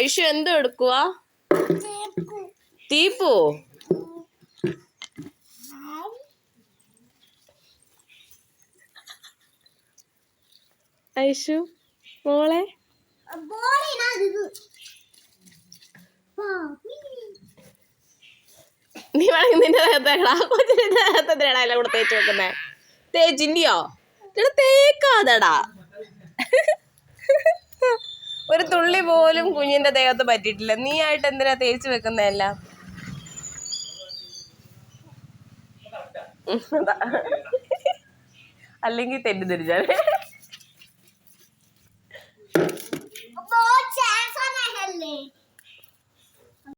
ഐഷു എന്തോ എടുക്കുവാ? തീപ്പോ? ഐഷു മോളെ നീ വേണമെങ്കിൽ നിന്റെ ദേഹത്തേക്കടാ, കൊച്ചിന്റെ ദേഹത്തേടാ എല്ലാം കൂടെ തേച്ച് വെക്കുന്നേ. തേച്ചിന്റെയോ? തേക്കാതെടാ. ഒരു തുള്ളി പോലും കുഞ്ഞിന്റെ ദേഹത്ത് പറ്റിയിട്ടില്ല. നീ ആയിട്ട് എന്തിനാ തേച്ച് വെക്കുന്നതെല്ലാം? അല്ലെങ്കിൽ തെറ്റിദ്ധരിച്ചാലേ.